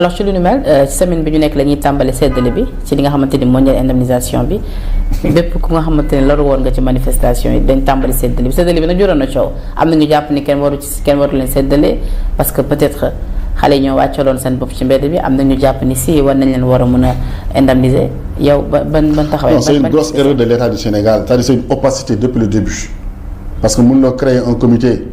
alors ci lu nu mel semaine bi ñu nekk la ñuy tàmbali seddale bi ci li nga xamante ni moo ñeel indemnisation bi bépp ku nga xamante ne loru woon nga ci manifestation yi dañ tàmbali seddale bi nag juróon na coow am na ñu jàpp ni kenn waru leen seddale parce que peut-être xale yi ñoo wàccaloon seen bopp ci mbedd bi am na ñu jàpp ni si war nañ leen war a mën a indemniser yow ban taxawaay. non c'est une grosse erreur de l'État du Sénégal c'est-à-dire c'est une opacité depuis le début parce que mënuloo créer un comité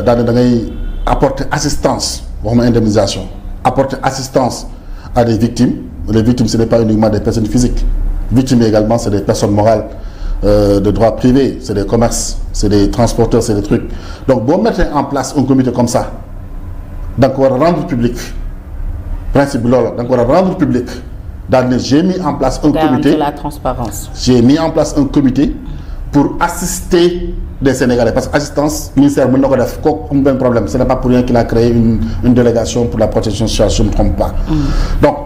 daal da ngay apporter assistance waxuma indemnisation apporter assistance à des victimes. Les victimes ce n'est pas uniquement des personnes physiques victimes également c'est des personnes morales de droit privé c'est des commerces c'est des transporteurs c'est des trucs donc boo mettre en place un comité comme ça da nga ko war a rendre public principe bi loolu da nga ko war a rendre public daal ne j'ai mis en place un comité la transparence j'ai mis en place un comité pour assister des Sénégalais parce que assistance ministère mën na ko def kooku am benn problème ce n'est pas pour rien qu'il a créé une délégation pour la protection sociale je ne me trompe pas donc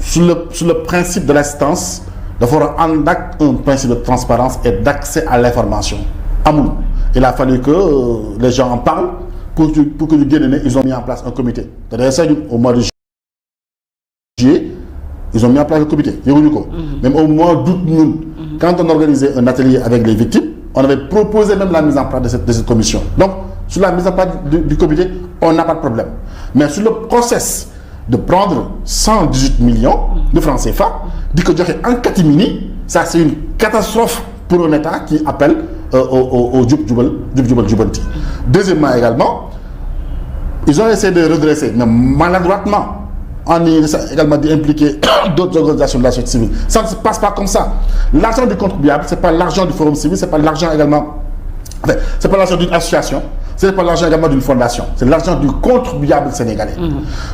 sur le principe de l'assistance dafa war a ànd ak un principe de transparence et d'accès à l'information amul il a fallu que les gens en parlent pour que ñu génne ne ils ont mis en place un comité te d'ailleurs ça au mois de juillet ils ont mis en place le comité yëguñu ko même au mois d'août ñun quand on organisait un atelier avec les victimes on avait proposé même la mise en place de cette commission donc sur la mise en place du comité on n'a pas de problème mais sur le process de prendre 118 millions de francs CFA di ko joxe en catimini ça c'est une catastrophe pour un État qui appelle au jubanti deuxièmement également ils ont essayé de redresser mais maladroitement en également d'impliquer d'autres organisations de la société civile ça ne se passe pas comme ça l'argent du contribuable c'est pas l'argent du forum civil c'est pas l'argent également enfin, c'est pas l'argent d'une association c'est pas l'argent également d'une fondation c'est l'argent du contribuable sénégalais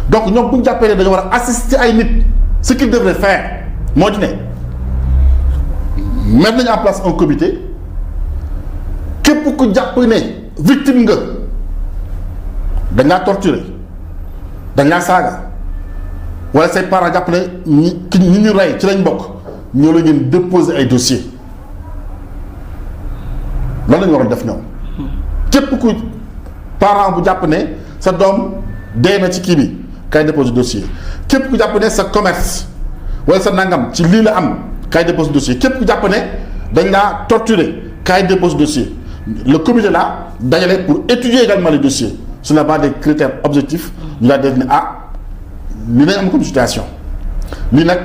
donc ñoom bu ñu jàppee ne dañoo war a assister ay nit ce qu'ils devraient faire moo di ne mettre nañu en place un comité képp ku jàpp ne victime nga dañ laa torturer dañ laa saaga wala say parents jàpp ne ñi ñu rey ci lañ bokk ñoo la ngeen déposer ay dossiers loolu la ñu waroon def ñoom képp ku parent bu jàpp ne sa doom dee na ci kii bi kay déposer dossier képp ku jàpp ne sa commerce wala sa nangam ci lii la am kay déposer dossier képp ku jàpp ne dañ laa torturer kay déposer dossier le comité là dajale pour étudier également les dossiers sur la base des critères objectifs ñu laa def ne li nañ am comme situation lii nag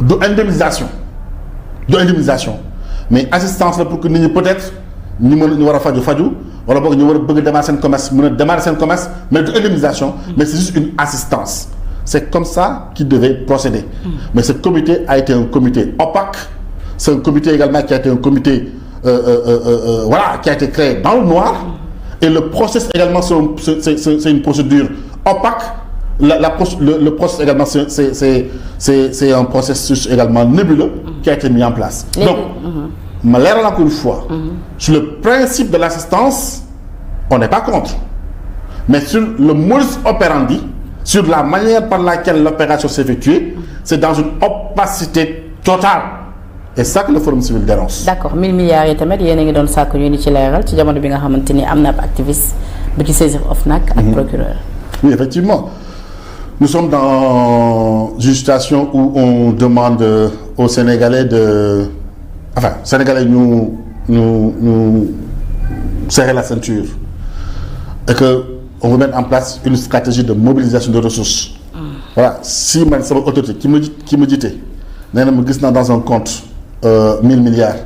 du indemnisation mais assistance la pour que nit ñi peut-être ñu war a faju wala boog ñu war a bëgg démarrer seen commerce mën a démarrer seen commerce mais du indemnisation mais c'est juste une assistance c'est comme ça qu'ils devaient procéder mais ce comité a été un comité opaque c'est un comité également qui a été un comité qui a été créé dans le noir et le process également c'est une procédure opaque le processus également c'est un processus également nébuleux qui a été mis en place donc ma leeral encore une fois sur le principe de l'assistance on n'est pas contre mais sur le modus operandi sur la manière par laquelle l'opération s'effectue c'est dans une opacité totale et ça que le forum civil dénonce. D'accord 1000 milliards yi tamit yéen a ngi doon sàkk ñu ni ci leeral ci jamono bi nga xamante ni am na ab activiste bu ci saisir OFNAC ak procureur. Oui effectivement nous sommes dans une situation où on demande aux Sénégalais Sénégalais ñu serrer la ceinture et que on veut mettre en place une stratégie de mobilisation de ressources. Voilà si man sama autorité ki ma jiite nee na ma gis naa dans un compte 1000 milliards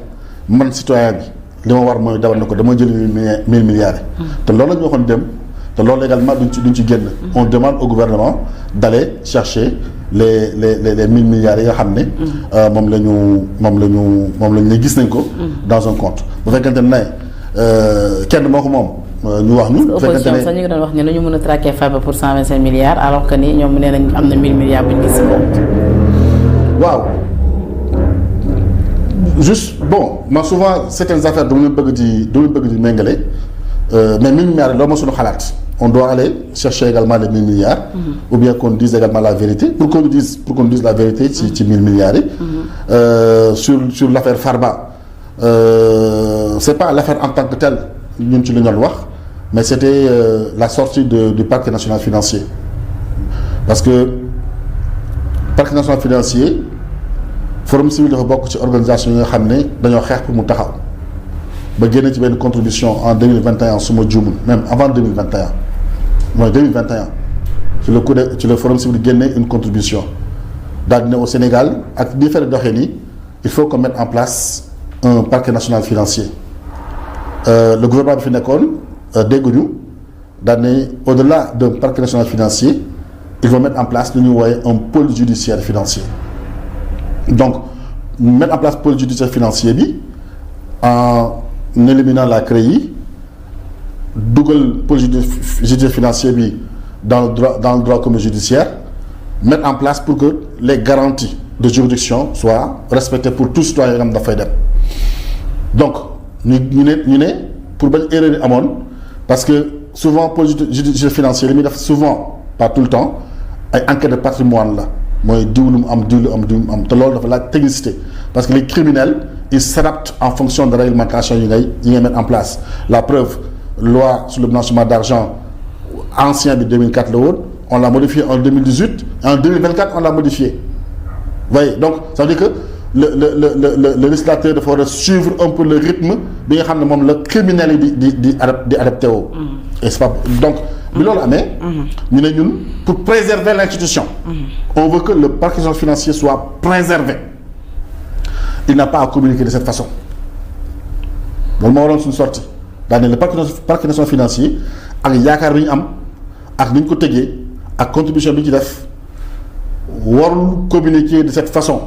man citoyen bi li ma war mooy dawal na ko dama jël 1000 milliards yi. te loolu la ñu waxoon dem te loolu également duñ ci génn. on demande au gouvernement d'aller chercher les 1000 milliards yi nga xam ne. moom la ñu gis nañ ko. dans un compte bu fekkente ne kenn moo ko moom. ñu wax ñu. bu fekkente ne sax ñu ngi doon wax ne ñu mën a traquer Farba pour 125 milliards alors que ni ñoom nee nañ am na 1000 milliards bu ñu gis si compte. waaw juste bon man souvent certaines affaires du ma bëgg di méngale mais 1000 milliards loolu ma suñu xalaat on doit aller chercher également les 1000 milliards. Ou bien qu'on dise également la vérité pour qu'on dise la vérité ci 1000 milliards yi. Sur l'affaire Farba c'est pas l'affaire en tant que telle ñun ci li ñu doon wax mais c'était la sortie du parquet national financier parce que parquet national financier forum civil dafa bokk ci organisation yi nga xam ne dañoo xeex pour mu taxaw ba génne ci benn contribution en 2021 su ma juumul même avant 2021 mooy 2021 ci le forum civil génne une contribution daal di ne au Sénégal ak différents doxalin yi il faut qu'on mette en place un parquet national financier le gouvernement bi fi nekkoon dégguñu daal ne au-delà d'un parquet national financier il faut mettre en place lu ñuy wooye un pôle judiciaire financier donc mettre en place pôle judiciaire financier bi en éliminant la CREI dugal pôle judiciaire financier bi dans le droit commun judiciaire mettre en place pour que les garanties de juridiction soient respectées pour tout citoyen yi nga xam dafay dem donc ñu ne pour bañ erreur yi amoon parce que souvent pôle judiciaire financier li muy def souvent pas tout le temps ay enquête de patrimoine la mooy diw lu mu am te loolu dafa laaj technicité parce que les criminels ils s'adaptent en fonction de réglementation yi ngay mettre en place la preuve loi sur le blanchiment d'argent ancien bi 2004 la woon on l'a modifié en 2018 en 2024 on l'a modifié vous voyez donc ça veut dire que le législateur dafa war a suivre un peu le rythme bi nga xam ne moom la criminel yi di adapté woo et c'est pas donc bi loolu amee ñu ne ñun pour préserver l'institution on veut que le parquet financier soit préservé il n'a pas à communiquer de cette façon loolu moo waroon suñu sortie daa ne le parquet national financier ak yaakaar bi ñu am ak ni ñu ko tëggee ak contribution bi ñu ci def warul communiquer de cette façon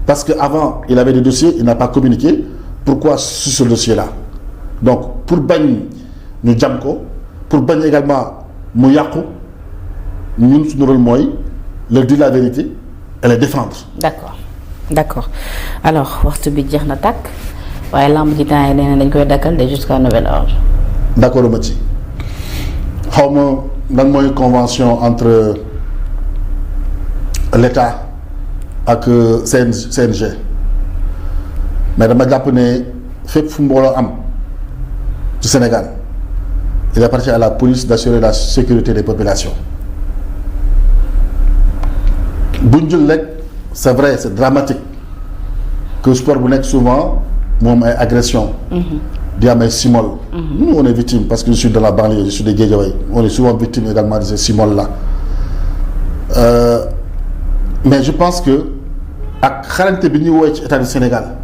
parce que avant il avait des dossiers il n'a pas communiqué pourquoi sur ce dossier-là donc pour bañ ñu jam ko pour bañ également mu yàqu ñun suñu rôle mooy leur dire la vérité et les défendre. d'accord alors waxtu bi jeex na tàkk waaye lamb ji temps yi nee na dañ koy dakkal de jusqu'à nouvel ordre. d'accord ma ci xaw ma lan mooy convention entre l'État ak CNG mais dama jàpp ne fépp fu mbooloo am ci Sénégal il appartient à la police d'assurer la sécurité des populations buñ jël rek c'est vrai c'est dramatique que sport bu nekk souvent moom ay agression di am ay simol nous on est victime parce que je suis de la banlieue je suis de Guédiawaye on est souvent victime également de ces simols là mais je pense que ak xarañte bi ñuy woowee ci état du Sénégal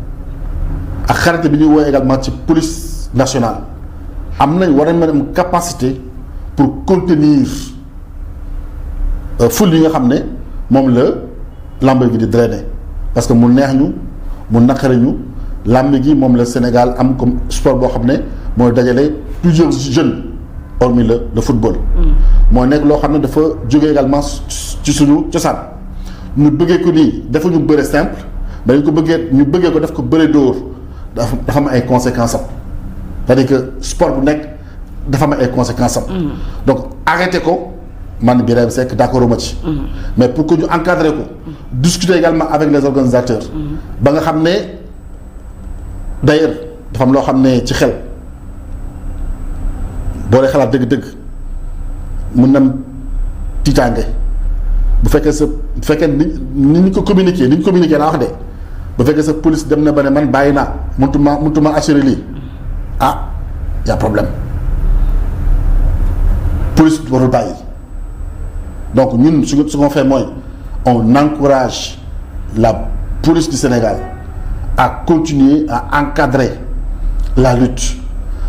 ak xarañte bi ñuy woowee également ci police nationale am nañ war nañ mën a am capacité pour contenir foule yi nga xam ne moom la lamb gi di drainer parce que mu neex ñu mu naqari ñu lamb gi moom la Sénégal am comme sport boo xam ne mooy dajale plusieurs jeunes hormis le football. moo nekk loo xam ne dafa jóge également ci suñu cosaan ñu bëggee ko nii dafa ñu bëre simple mais dañ ko bëggee ko def ko bëre dóor dafa am ay conséquences am c'est-à-dire que sport bu nekk dafa am ay conséquences am. donc arrêté ko man Birahim Seck d'accord ma ci. mais pour que ñu encadrer ko. discuter également avec les organisateurs. ba nga xam ne d'ailleurs dafa am loo xam ne ci xel boo dee xalaat dëgg-dëgg mun na tiitaange bu fekkee ni ñu ko communiquer laa wax de bu fekkee sa police dem na ba ne man bàyyi naa mënutuma assurer lii y a problème police warul bàyyi donc ñun ce qu'on fait mooy on encourage la police du Sénégal à continuer à encadrer la lutte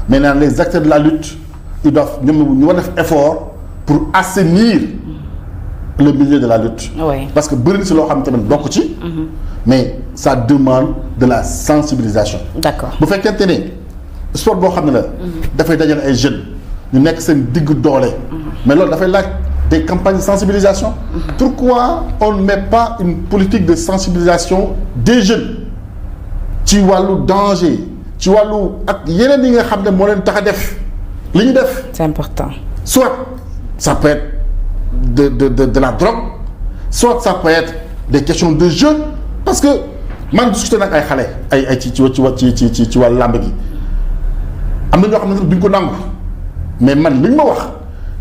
maintenant les acteurs de la lutte ils doivent ñu war def effort pour assainir le milieu de la lutte. Oui. Parce que bëri na si loo xam tamit bokk ci. mais ça demande de la sensibilisation. D'accord. bu fekkente ne sport boo xam ne la. dafay dajale ay jeunes ñu nekk seen digg doole. mais loolu dafay laaj des campagnes de sensibilisation. Pourquoi on ne met pas une politique de sensibilisation des jeunes ci wàllu danger ci wàllu ak yeneen yi nga xam ne moo leen tax a def li ñu def. C'est important. Soit ça peut être de la drogue, soit ça peut être des questions de jeu parce que man discuté nag ay xale ay ci wàllu làmb gi am na ñoo xam ne duñ ko nangu mais man li nga ma wax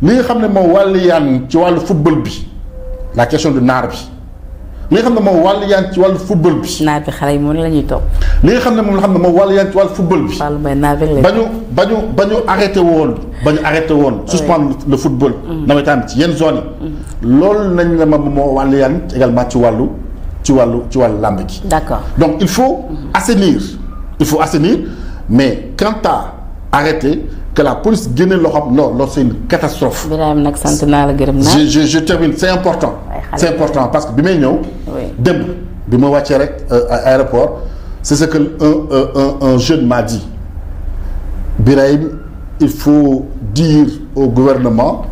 li nga xam ne moo wàllu yaan ci wàllu football bi la question de naar bi li nga xam ne moo wàllu yaan ci wàllu football bi. naar bi xale yi moom la ñuy topp. li nga xam ne moom la xam ne moo wàllu yaan ci wàllu football bi. Fallou Mbaye naar bi la ba ñu arrêté woon. suspendre le football. nawetaan ci yenn zone yi. loolu nañ la ma moo wàllu yaan également ci wàllu làmb gi. d'accord donc il faut assainir mais quant à arrêter que la police génne loxoom loolu c'est une catastrophe. Birahim nag sant naa la gërëm naa. je termine c'est important. Parce que bi may ñëw. démb bi ma wàccee rek aéroport c'est ce que un jeune m'a dit Birahim il faut dire au gouvernement.